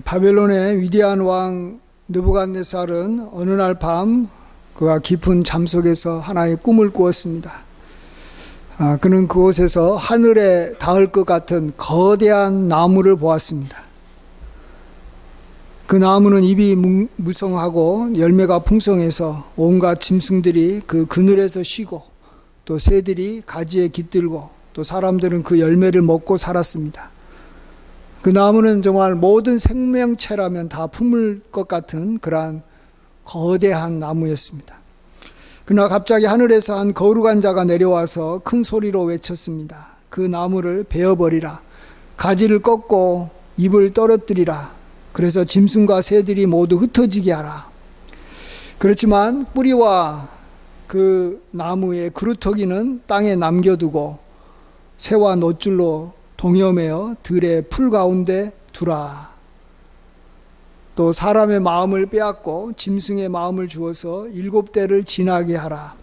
바벨론의 위대한 왕 느부갓네살은 어느 날 밤 그가 깊은 잠 속에서 하나의 꿈을 꾸었습니다. 그는 그곳에서 하늘에 닿을 것 같은 거대한 나무를 보았습니다. 그 나무는 잎이 무성하고 열매가 풍성해서 온갖 짐승들이 그 그늘에서 쉬고 또 새들이 가지에 깃들고 또 사람들은 그 열매를 먹고 살았습니다. 그 나무는 정말 모든 생명체라면 다 품을 것 같은 그러한 거대한 나무였습니다. 그러나 갑자기 하늘에서 한 거룩한 자가 내려와서 큰 소리로 외쳤습니다. 그 나무를 베어버리라. 가지를 꺾고 잎을 떨어뜨리라. 그래서 짐승과 새들이 모두 흩어지게 하라. 그렇지만 뿌리와 그 나무의 그루터기는 땅에 남겨두고 새와 놋줄로 동여매어 들의 풀 가운데 두라. 또 사람의 마음을 빼앗고 짐승의 마음을 주어서 7대를 지나게 하라.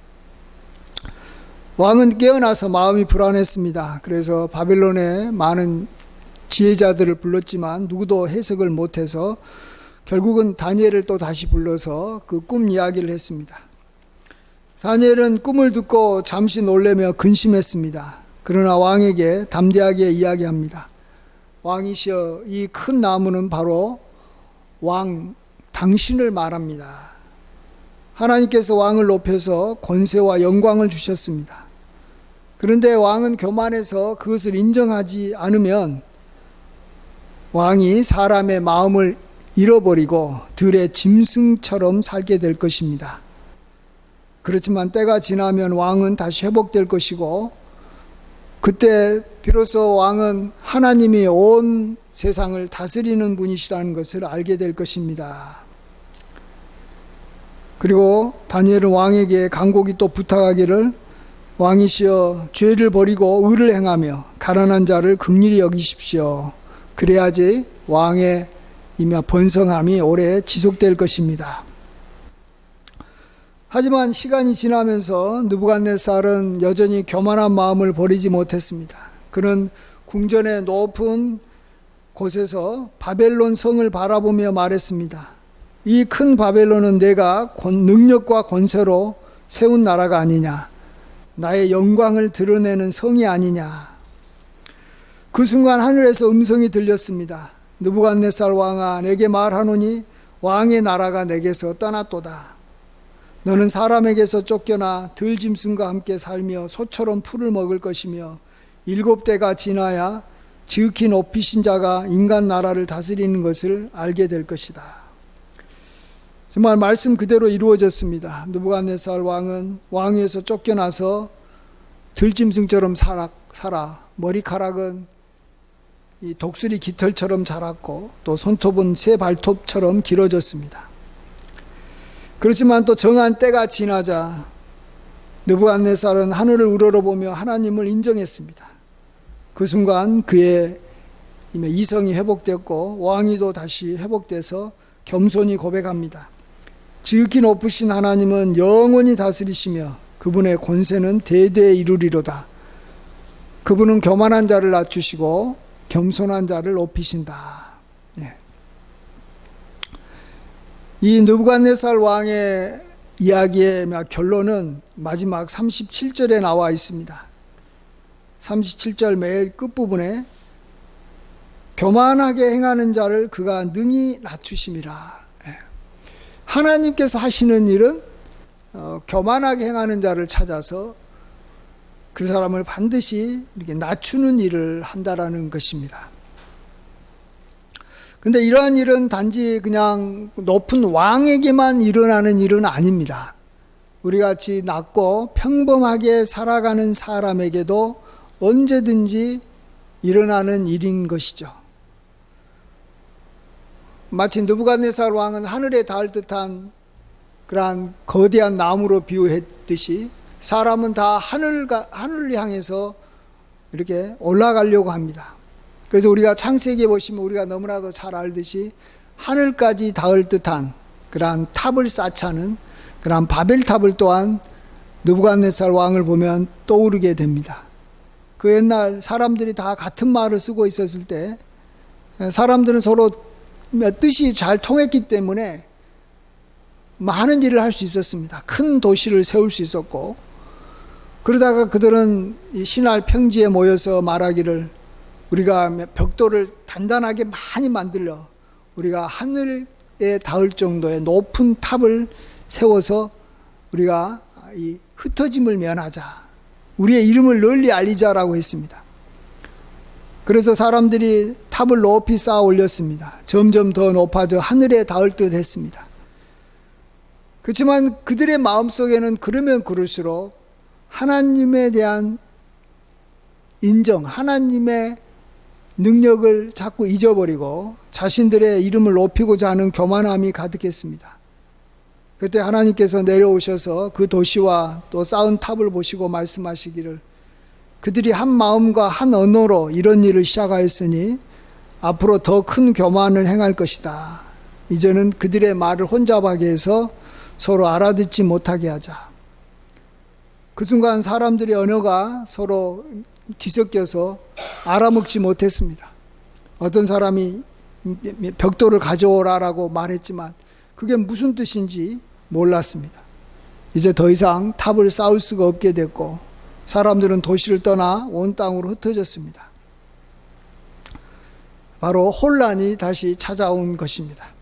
왕은 깨어나서 마음이 불안했습니다. 그래서 바벨론의 많은 지혜자들을 불렀지만 누구도 해석을 못해서 결국은 다니엘을 또 다시 불러서 그 꿈 이야기를 했습니다. 다니엘은 꿈을 듣고 잠시 놀래며 근심했습니다. 그러나 왕에게 담대하게 이야기합니다. 왕이시여, 이 큰 나무는 바로 왕 당신을 말합니다. 하나님께서 왕을 높여서 권세와 영광을 주셨습니다. 그런데 왕은 교만해서 그것을 인정하지 않으면 왕이 사람의 마음을 잃어버리고 들의 짐승처럼 살게 될 것입니다. 그렇지만 때가 지나면 왕은 다시 회복될 것이고 그때 비로소 왕은 하나님이 온 세상을 다스리는 분이시라는 것을 알게 될 것입니다. 그리고 다니엘은 왕에게 간곡히 또 부탁하기를 왕이시여, 죄를 버리고 의를 행하며 가난한 자를 긍휼히 여기십시오. 그래야지 왕의 번성함이 오래 지속될 것입니다. 하지만 시간이 지나면서 느부갓네살은 여전히 교만한 마음을 버리지 못했습니다. 그는 궁전의 높은 곳에서 바벨론 성을 바라보며 말했습니다. 이 큰 바벨론은 내가 능력과 권세로 세운 나라가 아니냐, 나의 영광을 드러내는 성이 아니냐. 그 순간 하늘에서 음성이 들렸습니다. 느부갓네살 왕아, 내게 말하노니 왕의 나라가 내게서 떠났도다. 너는 사람에게서 쫓겨나 들짐승과 함께 살며 소처럼 풀을 먹을 것이며 7대가 지나야 지극히 높이신 자가 인간 나라를 다스리는 것을 알게 될 것이다. 정말 말씀 그대로 이루어졌습니다. 느부갓네살 왕은 왕위에서 쫓겨나서 들짐승처럼 살아 머리카락은 이 독수리 깃털처럼 자랐고 또 손톱은 새 발톱처럼 길어졌습니다. 그렇지만 또 정한 때가 지나자 느부갓네살은 하늘을 우러러보며 하나님을 인정했습니다. 그 순간 그의 이성이 회복됐고 왕위도 다시 회복돼서 겸손히 고백합니다. 지극히 높으신 하나님은 영원히 다스리시며 그분의 권세는 대대에 이루리로다. 그분은 교만한 자를 낮추시고 겸손한 자를 높이신다. 이 느부갓네살 왕의 이야기의 결론은 마지막 37절에 나와 있습니다. 37절 맨 끝부분에 교만하게 행하는 자를 그가 능히 낮추심이라. 하나님께서 하시는 일은 교만하게 행하는 자를 찾아서 그 사람을 반드시 이렇게 낮추는 일을 한다라는 것입니다. 근데 이러한 일은 단지 그냥 높은 왕에게만 일어나는 일은 아닙니다. 우리 같이 낮고 평범하게 살아가는 사람에게도 언제든지 일어나는 일인 것이죠. 마치 느부갓네살 왕은 하늘에 닿을 듯한 그러한 거대한 나무로 비유했듯이 사람은 다 하늘을 향해서 이렇게 올라가려고 합니다. 그래서 우리가 창세기에 보시면 우리가 너무나도 잘 알듯이 하늘까지 닿을 듯한 그러한 탑을 쌓자는 그러한 바벨탑을 또한 느부갓네살 왕을 보면 떠오르게 됩니다. 그 옛날 사람들이 다 같은 말을 쓰고 있었을 때 사람들은 서로 뜻이 잘 통했기 때문에 많은 일을 할 수 있었습니다. 큰 도시를 세울 수 있었고, 그러다가 그들은 이 신할 평지에 모여서 말하기를, 우리가 벽돌을 단단하게 많이 만들려 우리가 하늘에 닿을 정도의 높은 탑을 세워서 우리가 이 흩어짐을 면하자, 우리의 이름을 널리 알리자라고 했습니다. 그래서 사람들이 탑을 높이 쌓아 올렸습니다. 점점 더 높아져 하늘에 닿을 듯 했습니다. 그렇지만 그들의 마음속에는 그러면 그럴수록 하나님에 대한 인정, 하나님의 능력을 자꾸 잊어버리고 자신들의 이름을 높이고자 하는 교만함이 가득했습니다. 그때 하나님께서 내려오셔서 그 도시와 또 쌓은 탑을 보시고 말씀하시기를, 그들이 한 마음과 한 언어로 이런 일을 시작하였으니 앞으로 더 큰 교만을 행할 것이다. 이제는 그들의 말을 혼잡하게 해서 서로 알아듣지 못하게 하자. 그 순간 사람들의 언어가 서로 뒤섞여서 알아먹지 못했습니다. 어떤 사람이 벽돌을 가져오라라고 말했지만 그게 무슨 뜻인지 몰랐습니다. 이제 더 이상 탑을 쌓을 수가 없게 됐고 사람들은 도시를 떠나 온 땅으로 흩어졌습니다. 바로 혼란이 다시 찾아온 것입니다.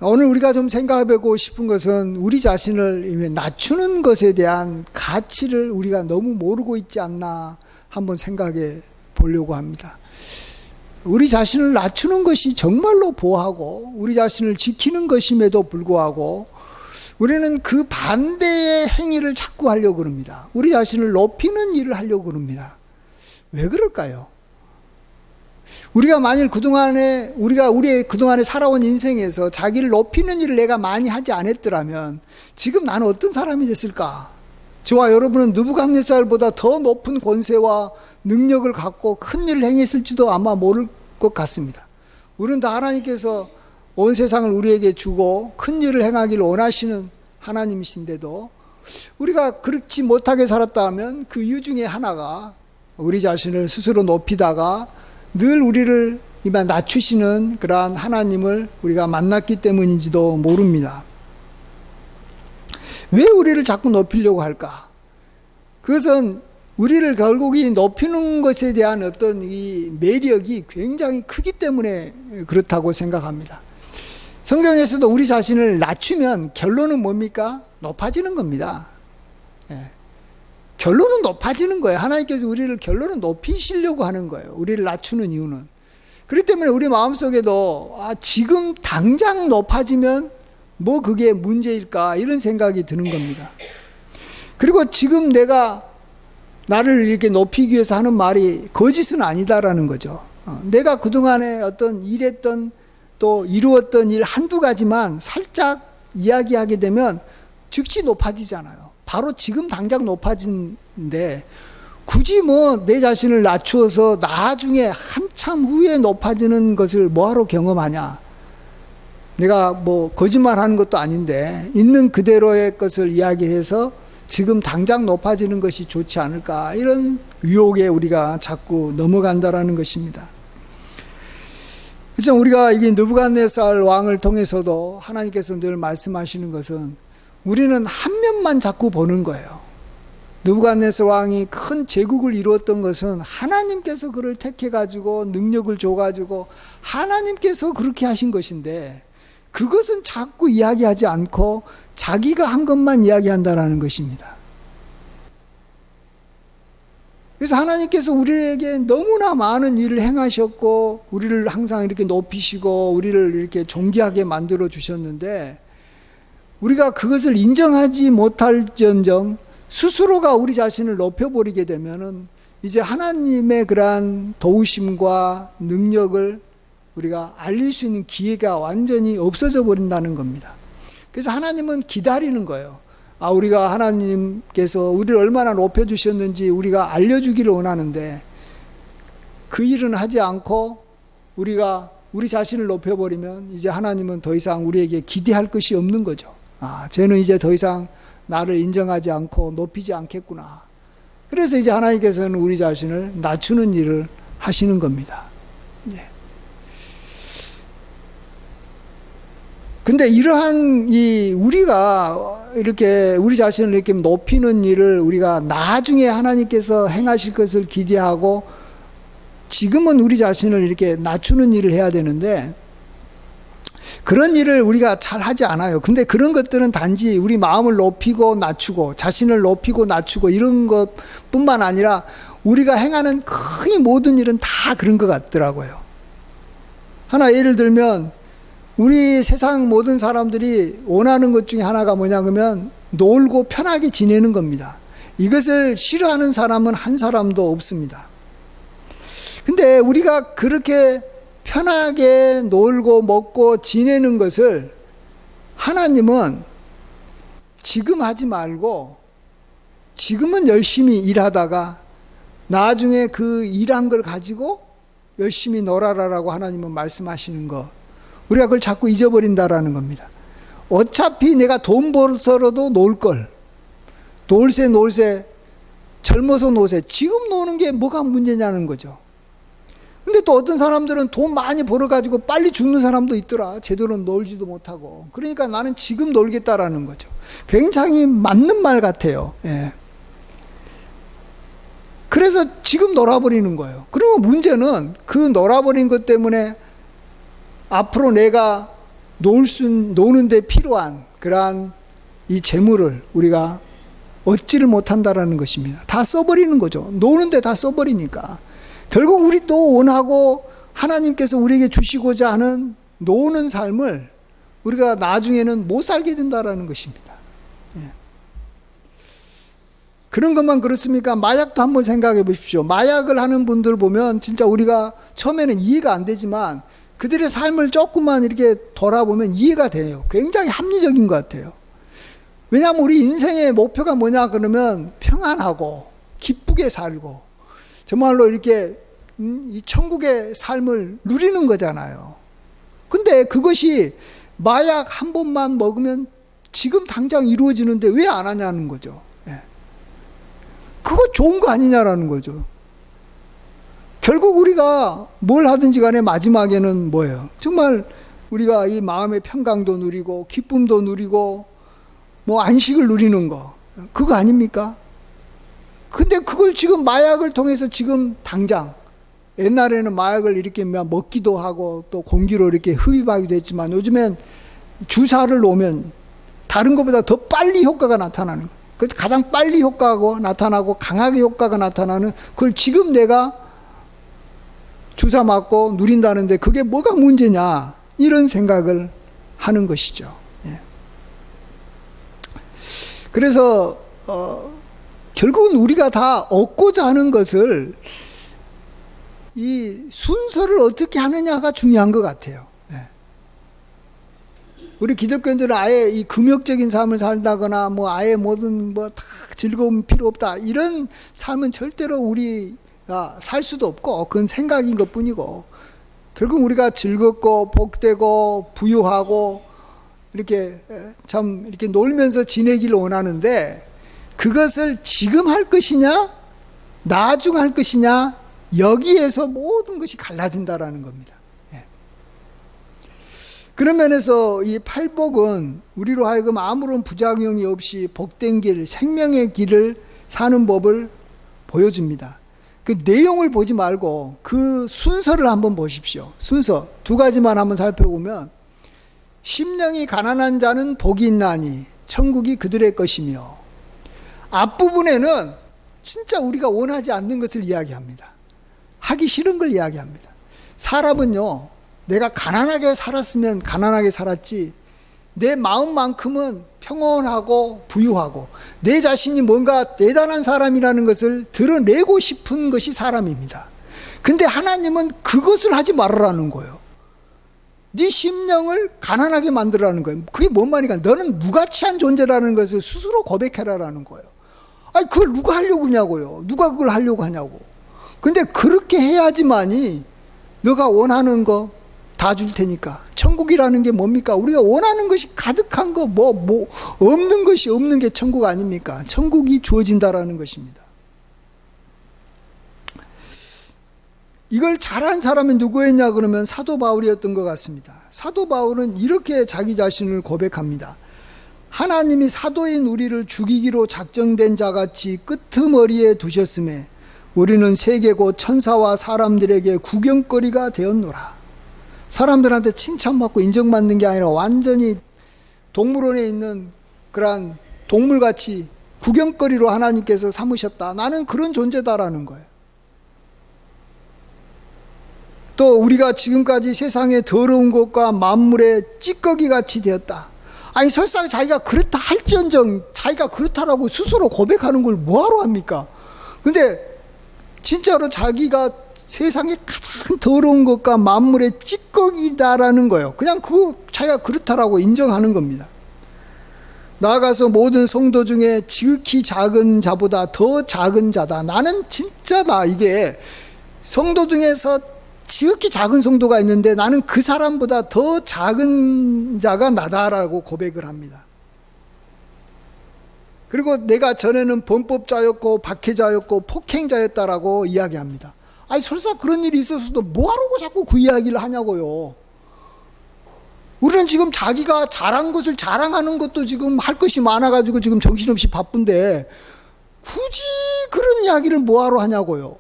오늘 우리가 좀 생각해보고 싶은 것은 우리 자신을 낮추는 것에 대한 가치를 우리가 너무 모르고 있지 않나 한번 생각해 보려고 합니다. 우리 자신을 낮추는 것이 정말로 보호하고 우리 자신을 지키는 것임에도 불구하고 우리는 그 반대의 행위를 자꾸 하려고 합니다. 우리 자신을 높이는 일을 하려고 합니다. 왜 그럴까요? 우리가 만일 우리의 그동안에 살아온 인생에서 자기를 높이는 일을 내가 많이 하지 않았더라면 지금 나는 어떤 사람이 됐을까? 저와 여러분은 느부갓네살보다 더 높은 권세와 능력을 갖고 큰 일을 행했을지도 아마 모를 것 같습니다. 우리는 다 하나님께서 온 세상을 우리에게 주고 큰 일을 행하기를 원하시는 하나님이신데도 우리가 그렇지 못하게 살았다 하면 그 이유 중에 하나가 우리 자신을 스스로 높이다가 늘 우리를 이만 낮추시는 그러한 하나님을 우리가 만났기 때문인지도 모릅니다. 왜 우리를 자꾸 높이려고 할까? 그것은 우리를 결국 이 높이는 것에 대한 어떤 이 매력이 굉장히 크기 때문에 그렇다고 생각합니다. 성경에서도 우리 자신을 낮추면 결론은 뭡니까? 높아지는 겁니다. 예. 결론은 높아지는 거예요. 하나님께서 우리를 결론은 높이시려고 하는 거예요. 우리를 낮추는 이유는. 그렇기 때문에 우리 마음속에도 지금 당장 높아지면 뭐 그게 문제일까 이런 생각이 드는 겁니다. 그리고 지금 내가 나를 이렇게 높이기 위해서 하는 말이 거짓은 아니다라는 거죠. 내가 그동안에 어떤 일했던 또 이루었던 일 한두 가지만 살짝 이야기하게 되면 즉시 높아지잖아요. 바로 지금 당장 높아진데 굳이 뭐 내 자신을 낮추어서 나중에 한참 후에 높아지는 것을 뭐하러 경험하냐. 내가 뭐 거짓말하는 것도 아닌데 있는 그대로의 것을 이야기해서 지금 당장 높아지는 것이 좋지 않을까, 이런 유혹에 우리가 자꾸 넘어간다라는 것입니다. 그렇죠. 우리가 이게 느부갓네살 왕을 통해서도 하나님께서 늘 말씀하시는 것은 우리는 한 면만 자꾸 보는 거예요. 느부갓네살 왕이 큰 제국을 이루었던 것은 하나님께서 그를 택해가지고 능력을 줘가지고 하나님께서 그렇게 하신 것인데 그것은 자꾸 이야기하지 않고 자기가 한 것만 이야기한다라는 것입니다. 그래서 하나님께서 우리에게 너무나 많은 일을 행하셨고 우리를 항상 이렇게 높이시고 우리를 이렇게 존귀하게 만들어 주셨는데 우리가 그것을 인정하지 못할지언정 스스로가 우리 자신을 높여버리게 되면은 이제 하나님의 그러한 도우심과 능력을 우리가 알릴 수 있는 기회가 완전히 없어져 버린다는 겁니다. 그래서 하나님은 기다리는 거예요. 우리가 하나님께서 우리를 얼마나 높여주셨는지 우리가 알려주기를 원하는데 그 일은 하지 않고 우리가 우리 자신을 높여버리면 이제 하나님은 더 이상 우리에게 기대할 것이 없는 거죠. 쟤는 이제 더 이상 나를 인정하지 않고 높이지 않겠구나. 그래서 이제 하나님께서는 우리 자신을 낮추는 일을 하시는 겁니다. 네. 근데 이러한 우리가 이렇게 우리 자신을 이렇게 높이는 일을 우리가 나중에 하나님께서 행하실 것을 기대하고 지금은 우리 자신을 이렇게 낮추는 일을 해야 되는데 그런 일을 우리가 잘 하지 않아요. 근데 그런 것들은 단지 우리 마음을 높이고 낮추고 자신을 높이고 낮추고 이런 것뿐만 아니라 우리가 행하는 거의 모든 일은 다 그런 것 같더라고요. 하나 예를 들면 우리 세상 모든 사람들이 원하는 것 중에 하나가 뭐냐 그러면 놀고 편하게 지내는 겁니다. 이것을 싫어하는 사람은 한 사람도 없습니다. 근데 우리가 그렇게 편하게 놀고 먹고 지내는 것을 하나님은 지금 하지 말고 지금은 열심히 일하다가 나중에 그 일한 걸 가지고 열심히 놀아라라고 하나님은 말씀하시는 거, 우리가 그걸 자꾸 잊어버린다라는 겁니다. 어차피 내가 돈 벌어서라도 놀걸, 놀새 젊어서 노세, 지금 노는 게 뭐가 문제냐는 거죠. 근데 또 어떤 사람들은 돈 많이 벌어가지고 빨리 죽는 사람도 있더라. 제대로 놀지도 못하고. 그러니까 나는 지금 놀겠다라는 거죠. 굉장히 맞는 말 같아요. 예. 그래서 지금 놀아버리는 거예요. 그러면 문제는 그 놀아버린 것 때문에 앞으로 내가 노는 데 필요한 그러한 이 재물을 우리가 얻지를 못한다라는 것입니다. 다 써버리는 거죠. 노는데 다 써버리니까. 결국 우리 또 원하고 하나님께서 우리에게 주시고자 하는 노는 삶을 우리가 나중에는 못 살게 된다라는 것입니다. 예. 그런 것만 그렇습니까? 마약도 한번 생각해 보십시오. 마약을 하는 분들 보면 진짜 우리가 처음에는 이해가 안 되지만 그들의 삶을 조금만 이렇게 돌아보면 이해가 돼요. 굉장히 합리적인 것 같아요. 왜냐하면 우리 인생의 목표가 뭐냐 그러면 평안하고 기쁘게 살고 정말로 이렇게 이 천국의 삶을 누리는 거잖아요. 근데 그것이 마약 한 번만 먹으면 지금 당장 이루어지는데 왜 안 하냐는 거죠. 예. 그거 좋은 거 아니냐라는 거죠. 결국 우리가 뭘 하든지 간에 마지막에는 뭐예요? 정말 우리가 이 마음의 평강도 누리고 기쁨도 누리고 뭐 안식을 누리는 거, 그거 아닙니까? 근데 그걸 지금 마약을 통해서 지금 당장, 옛날에는 마약을 이렇게 먹기도 하고 또 공기로 이렇게 흡입하기도 했지만 요즘엔 주사를 놓으면 다른 것보다 더 빨리 효과가 나타나는 거예요. 그래서 가장 빨리 효과가 나타나고 강하게 효과가 나타나는 그걸 지금 내가 주사 맞고 누린다는데 그게 뭐가 문제냐, 이런 생각을 하는 것이죠. 예. 그래서 결국은 우리가 다 얻고자 하는 것을 이 순서를 어떻게 하느냐가 중요한 것 같아요. 예. 우리 기독교인들은 아예 이 금욕적인 삶을 살다거나 뭐 아예 모든 뭐 다 즐거움 필요 없다, 이런 삶은 절대로 우리가 살 수도 없고 그건 생각인 것 뿐이고, 결국 우리가 즐겁고 복되고 부유하고 이렇게 참 이렇게 놀면서 지내기를 원하는데 그것을 지금 할 것이냐 나중 할 것이냐, 여기에서 모든 것이 갈라진다라는 겁니다. 예. 그런 면에서 이 팔복은 우리로 하여금 아무런 부작용이 없이 복된 길, 생명의 길을 사는 법을 보여줍니다. 그 내용을 보지 말고 그 순서를 한번 보십시오. 순서 두 가지만 한번 살펴보면, 심령이 가난한 자는 복이 있나니 천국이 그들의 것이며, 앞부분에는 진짜 우리가 원하지 않는 것을 이야기합니다. 하기 싫은 걸 이야기합니다. 사람은요, 내가 가난하게 살았으면 가난하게 살았지, 내 마음만큼은 평온하고 부유하고 내 자신이 뭔가 대단한 사람이라는 것을 드러내고 싶은 것이 사람입니다. 근데 하나님은 그것을 하지 말으라는 거예요. 네 심령을 가난하게 만들라는 거예요. 그게 뭔 말이냐? 너는 무가치한 존재라는 것을 스스로 고백해라라는 거예요. 아니, 그걸 누가 하려고 하냐고요. 누가 그걸 하려고 하냐고. 근데 그렇게 해야지만이 너가 원하는 거 다 줄 테니까. 천국이라는 게 뭡니까? 우리가 원하는 것이 가득한 거, 없는 것이 없는 게 천국 아닙니까? 천국이 주어진다라는 것입니다. 이걸 잘한 사람이 누구였냐 그러면 사도 바울이었던 것 같습니다. 사도 바울은 이렇게 자기 자신을 고백합니다. 하나님이 사도인 우리를 죽이기로 작정된 자같이 끄트머리에 두셨음에 우리는 세계 곧 천사와 사람들에게 구경거리가 되었노라. 사람들한테 칭찬받고 인정받는 게 아니라 완전히 동물원에 있는 그러한 동물같이 구경거리로 하나님께서 삼으셨다. 나는 그런 존재다라는 거예요. 또 우리가 지금까지 세상의 더러운 것과 만물의 찌꺼기같이 되었다. 아니 설사 자기가 그렇다 할지언정 자기가 그렇다라고 스스로 고백하는 걸 뭐하러 합니까? 근데 진짜로 자기가 세상에 가장 더러운 것과 만물의 찌꺼기다라는 거예요. 그냥 자기가 그렇다라고 인정하는 겁니다. 나아가서 모든 성도 중에 지극히 작은 자보다 더 작은 자다. 나는 진짜다. 이게 성도 중에서 지극히 작은 성도가 있는데 나는 그 사람보다 더 작은 자가 나다라고 고백을 합니다. 그리고 내가 전에는 범법자였고 박해자였고 폭행자였다라고 이야기합니다. 아니 설사 그런 일이 있었어도 뭐하라고 자꾸 그 이야기를 하냐고요. 우리는 지금 자기가 잘한 것을 자랑하는 것도 지금 할 것이 많아가지고 지금 정신없이 바쁜데 굳이 그런 이야기를 뭐하러 하냐고요.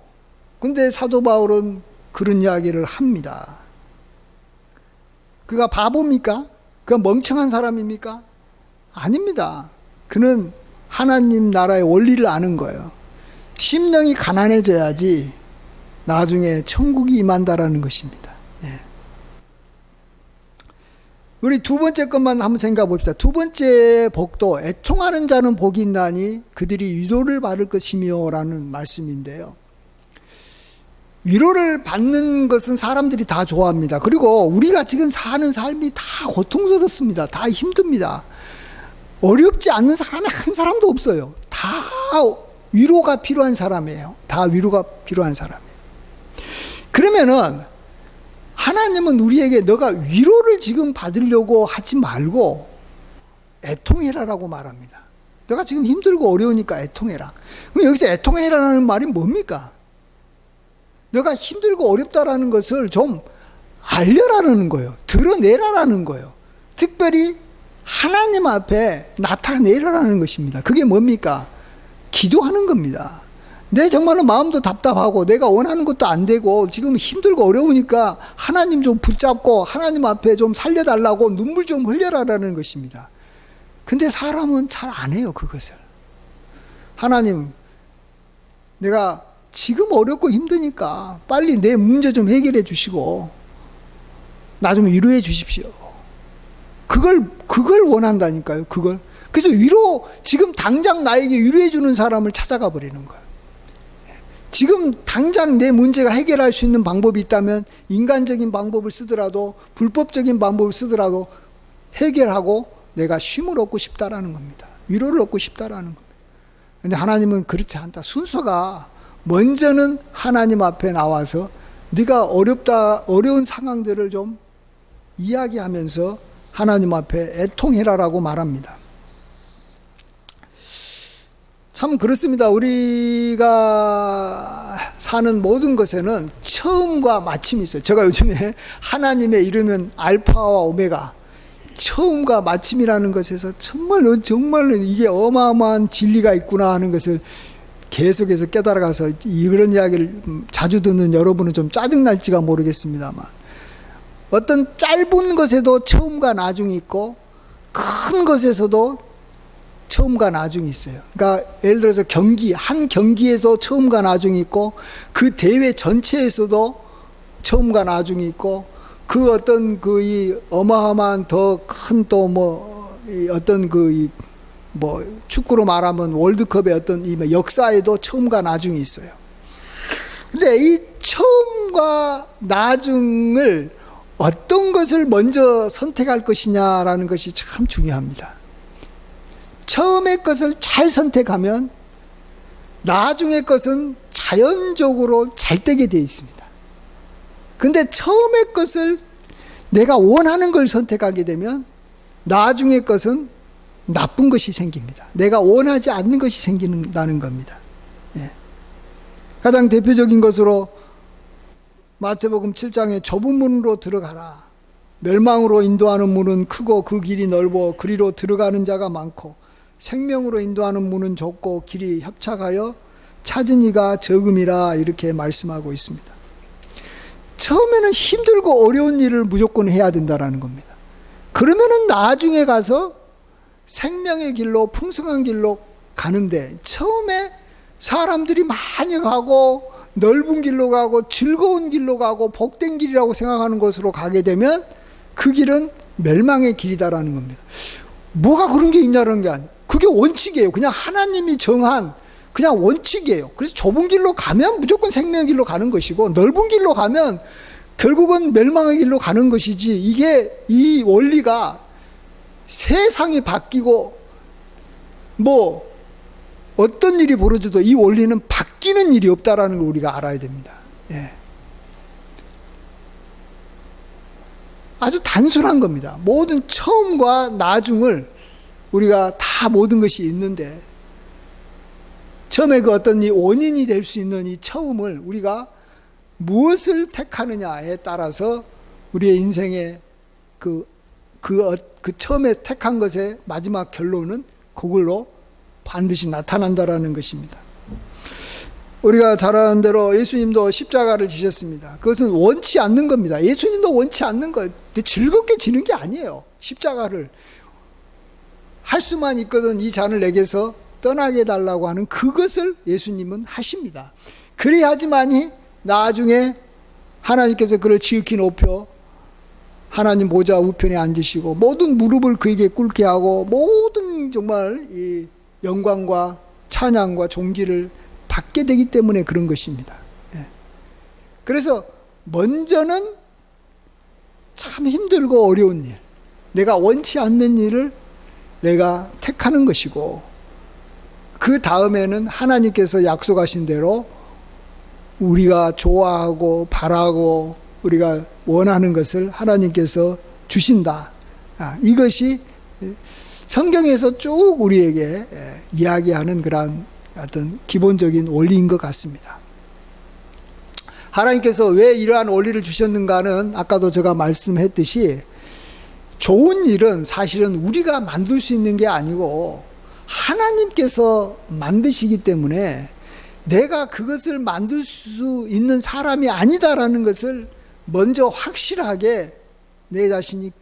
근데 사도 바울은 그런 이야기를 합니다. 그가 바보입니까? 그가 멍청한 사람입니까? 아닙니다. 그는 하나님 나라의 원리를 아는 거예요. 심령이 가난해져야지 나중에 천국이 임한다라는 것입니다. 예. 우리 두 번째 것만 한번 생각해 봅시다. 두 번째 복도 애통하는 자는 복이 있나니 그들이 위로를 받을 것이며 라는 말씀인데요. 위로를 받는 것은 사람들이 다 좋아합니다. 그리고 우리가 지금 사는 삶이 다 고통스럽습니다. 다 힘듭니다. 어렵지 않는 사람이 한 사람도 없어요. 다 위로가 필요한 사람이에요. 다 위로가 필요한 사람이에요. 그러면은 하나님은 우리에게 너가 위로를 지금 받으려고 하지 말고 애통해라라고 말합니다. 너가 지금 힘들고 어려우니까 애통해라. 그럼 여기서 애통해라는 말이 뭡니까? 너가 힘들고 어렵다라는 것을 좀 알려라라는 거예요. 드러내라라는 거예요. 특별히 하나님 앞에 나타내라라는 것입니다. 그게 뭡니까? 기도하는 겁니다. 내 정말로 마음도 답답하고 내가 원하는 것도 안 되고 지금 힘들고 어려우니까 하나님 좀 붙잡고 하나님 앞에 좀 살려달라고 눈물 좀 흘려라라는 것입니다. 근데 사람은 잘 안 해요, 그것을. 하나님, 내가 지금 어렵고 힘드니까 빨리 내 문제 좀 해결해 주시고 나 좀 위로해 주십시오. 그걸 원한다니까요. 그걸. 그래서 지금 당장 나에게 위로해 주는 사람을 찾아가 버리는 거예요. 지금 당장 내 문제가 해결할 수 있는 방법이 있다면 인간적인 방법을 쓰더라도 불법적인 방법을 쓰더라도 해결하고 내가 쉼을 얻고 싶다라는 겁니다. 위로를 얻고 싶다라는 겁니다. 그런데 하나님은 그렇지 않다. 순서가 먼저는 하나님 앞에 나와서 네가 어려운 상황들을 좀 이야기하면서 하나님 앞에 애통해라라고 말합니다. 참 그렇습니다. 우리가 사는 모든 것에는 처음과 마침이 있어요. 제가 요즘에 하나님의 이름은 알파와 오메가, 처음과 마침이라는 것에서 정말로 이게 어마어마한 진리가 있구나 하는 것을 계속해서 깨달아가서 이런 이야기를 자주 듣는 여러분은 좀 짜증날지가 모르겠습니다만 어떤 짧은 것에도 처음과 나중이 있고 큰 것에서도 처음과 나중이 있어요. 그러니까 예를 들어서 한 경기에서 처음과 나중이 있고 그 대회 전체에서도 처음과 나중이 있고 그 어떤 이 어마어마한 더 큰 또 어떤 축구로 말하면 월드컵의 어떤 이 역사에도 처음과 나중이 있어요. 근데 이 처음과 나중을 어떤 것을 먼저 선택할 것이냐라는 것이 참 중요합니다. 처음의 것을 잘 선택하면 나중의 것은 자연적으로 잘 되게 되어 있습니다. 근데 처음의 것을 내가 원하는 걸 선택하게 되면 나중의 것은 나쁜 것이 생깁니다. 내가 원하지 않는 것이 생긴다는 겁니다. 예. 가장 대표적인 것으로 마태복음 7장에 좁은 문으로 들어가라. 멸망으로 인도하는 문은 크고 그 길이 넓어 그리로 들어가는 자가 많고 생명으로 인도하는 문은 좁고 길이 협착하여 찾은 이가 적음이라 이렇게 말씀하고 있습니다. 처음에는 힘들고 어려운 일을 무조건 해야 된다라는 겁니다. 그러면은 나중에 가서 생명의 길로 풍성한 길로 가는데 처음에 사람들이 많이 가고 넓은 길로 가고 즐거운 길로 가고 복된 길이라고 생각하는 곳으로 가게 되면 그 길은 멸망의 길이다라는 겁니다. 뭐가 그런 게 있냐는 게 아니에요. 그게 원칙이에요. 그냥 하나님이 정한 그냥 원칙이에요. 그래서 좁은 길로 가면 무조건 생명의 길로 가는 것이고 넓은 길로 가면 결국은 멸망의 길로 가는 것이지, 이게 이 원리가 세상이 바뀌고 뭐 어떤 일이 벌어져도 이 원리는 바뀌는 일이 없다라는 걸 우리가 알아야 됩니다. 예. 아주 단순한 겁니다. 모든 처음과 나중을 우리가 다 모든 것이 있는데 처음에 그 어떤 이 원인이 될 수 있는 이 처음을 우리가 무엇을 택하느냐에 따라서 우리의 인생의 그 처음에 택한 것의 마지막 결론은 그걸로 반드시 나타난다라는 것입니다. 우리가 잘 아는 대로 예수님도 십자가를 지셨습니다. 그것은 원치 않는 겁니다. 예수님도 원치 않는 것, 즐겁게 지는 게 아니에요. 십자가를 할 수만 있거든 이 잔을 내게서 떠나게 해달라고 하는 그것을 예수님은 하십니다. 그래야지만이 나중에 하나님께서 그를 지극히 높여 하나님 보좌 우편에 앉으시고 모든 무릎을 그에게 꿇게 하고 모든 정말 이 영광과 찬양과 존귀를 받게 되기 때문에 그런 것입니다. 예. 그래서 먼저는 참 힘들고 어려운 일, 내가 원치 않는 일을 내가 택하는 것이고 그 다음에는 하나님께서 약속하신 대로 우리가 좋아하고 바라고 우리가 원하는 것을 하나님께서 주신다. 이것이 성경에서 쭉 우리에게 이야기하는 그런 어떤 기본적인 원리인 것 같습니다. 하나님께서 왜 이러한 원리를 주셨는가는 아까도 제가 말씀했듯이 좋은 일은 사실은 우리가 만들 수 있는 게 아니고 하나님께서 만드시기 때문에 내가 그것을 만들 수 있는 사람이 아니다라는 것을 먼저 확실하게 내 자신이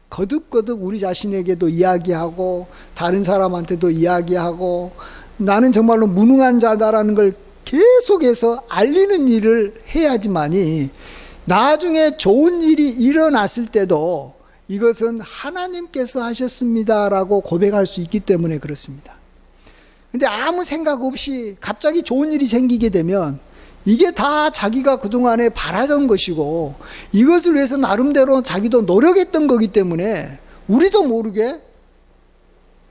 거듭거듭 우리 자신에게도 이야기하고 다른 사람한테도 이야기하고 나는 정말로 무능한 자다라는 걸 계속해서 알리는 일을 해야지만이 나중에 좋은 일이 일어났을 때도 이것은 하나님께서 하셨습니다라고 고백할 수 있기 때문에 그렇습니다. 근데 아무 생각 없이 갑자기 좋은 일이 생기게 되면 이게 다 자기가 그동안에 바라던 것이고 이것을 위해서 나름대로 자기도 노력했던 거기 때문에 우리도 모르게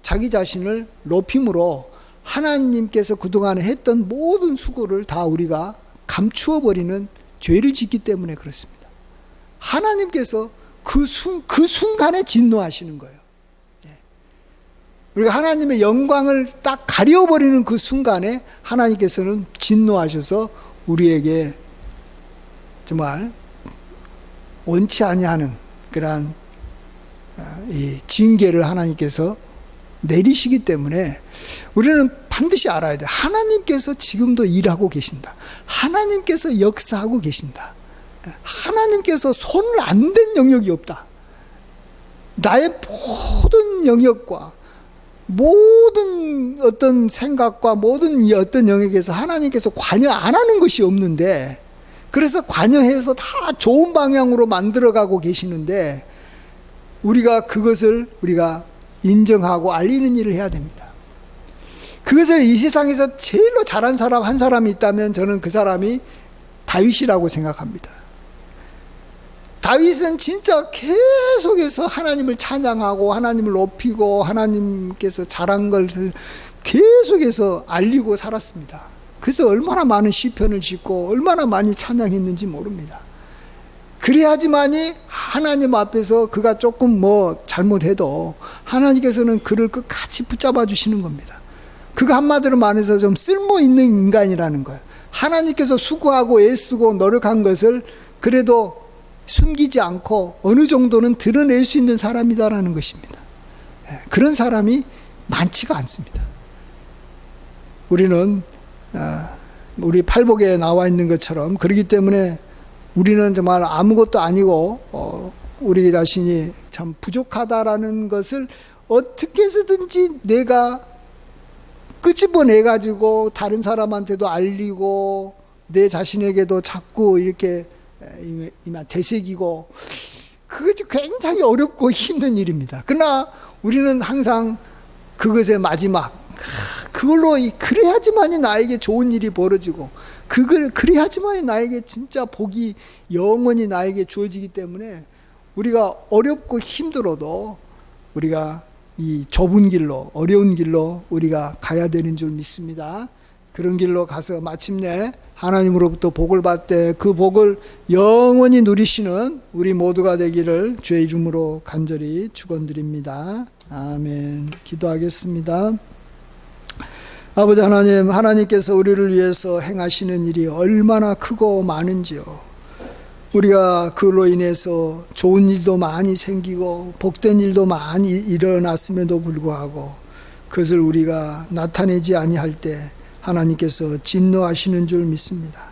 자기 자신을 높임으로 하나님께서 그동안에 했던 모든 수고를 다 우리가 감추어 버리는 죄를 짓기 때문에 그렇습니다. 하나님께서 그 순간에 진노하시는 거예요. 우리가 하나님의 영광을 딱 가려버리는 그 순간에 하나님께서는 진노하셔서 우리에게 정말 원치 아니하는 그러한 이 징계를 하나님께서 내리시기 때문에 우리는 반드시 알아야 돼요. 하나님께서 지금도 일하고 계신다. 하나님께서 역사하고 계신다. 하나님께서 손을 안 댄 영역이 없다. 나의 모든 영역과 모든 어떤 생각과 모든 이 어떤 영역에서 하나님께서 관여 안 하는 것이 없는데 그래서 관여해서 다 좋은 방향으로 만들어가고 계시는데 우리가 그것을 우리가 인정하고 알리는 일을 해야 됩니다. 그것을 이 세상에서 제일로 잘한 사람 한 사람이 있다면 저는 그 사람이 다윗이라고 생각합니다. 다윗은 진짜 계속해서 하나님을 찬양하고 하나님을 높이고 하나님께서 잘한 것을 계속해서 알리고 살았습니다. 그래서 얼마나 많은 시편을 짓고 얼마나 많이 찬양했는지 모릅니다. 그래야지만이 하나님 앞에서 그가 조금 뭐 잘못해도 하나님께서는 그를 끝까지 붙잡아 주시는 겁니다. 그가 한마디로 말해서 좀 쓸모 있는 인간이라는 거예요. 하나님께서 수고하고 애쓰고 노력한 것을 그래도 숨기지 않고 어느 정도는 드러낼 수 있는 사람이다라는 것입니다. 그런 사람이 많지가 않습니다. 우리는 우리 팔복에 나와 있는 것처럼, 그렇기 때문에 우리는 정말 아무것도 아니고 우리 자신이 참 부족하다라는 것을 어떻게 해서든지 내가 끄집어내 가지고 다른 사람한테도 알리고 내 자신에게도 자꾸 이렇게 되새기고, 그것이 굉장히 어렵고 힘든 일입니다. 그러나 우리는 항상 그것의 마지막, 그걸로 그래야지만이 나에게 좋은 일이 벌어지고, 그래야지만이 나에게 진짜 복이 영원히 나에게 주어지기 때문에 우리가 어렵고 힘들어도 우리가 이 좁은 길로, 어려운 길로 우리가 가야 되는 줄 믿습니다. 그런 길로 가서 마침내 하나님으로부터 복을 받되 그 복을 영원히 누리시는 우리 모두가 되기를 주의 이름으로 간절히 축원드립니다. 아멘. 기도하겠습니다. 아버지 하나님, 하나님께서 우리를 위해서 행하시는 일이 얼마나 크고 많은지요. 우리가 그로 인해서 좋은 일도 많이 생기고 복된 일도 많이 일어났음에도 불구하고 그것을 우리가 나타내지 아니할 때 하나님께서 진노하시는 줄 믿습니다.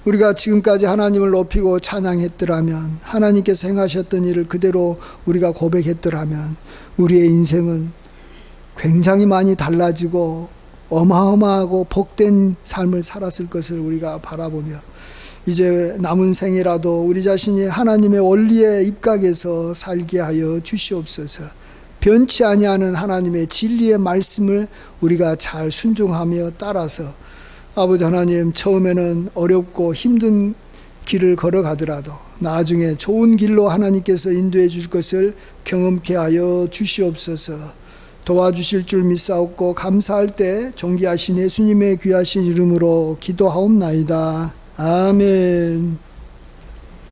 우리가 지금까지 하나님을 높이고 찬양했더라면, 하나님께서 행하셨던 일을 그대로 우리가 고백했더라면 우리의 인생은 굉장히 많이 달라지고 어마어마하고 복된 삶을 살았을 것을 우리가 바라보며, 이제 남은 생이라도 우리 자신이 하나님의 원리에 입각해서 살게 하여 주시옵소서. 변치 아니하는 하나님의 진리의 말씀을 우리가 잘 순종하며 따라서, 아버지 하나님, 처음에는 어렵고 힘든 길을 걸어가더라도 나중에 좋은 길로 하나님께서 인도해 주실 것을 경험케 하여 주시옵소서. 도와주실 줄 믿사옵고 감사할 때 존귀하신 예수님의 귀하신 이름으로 기도하옵나이다. 아멘.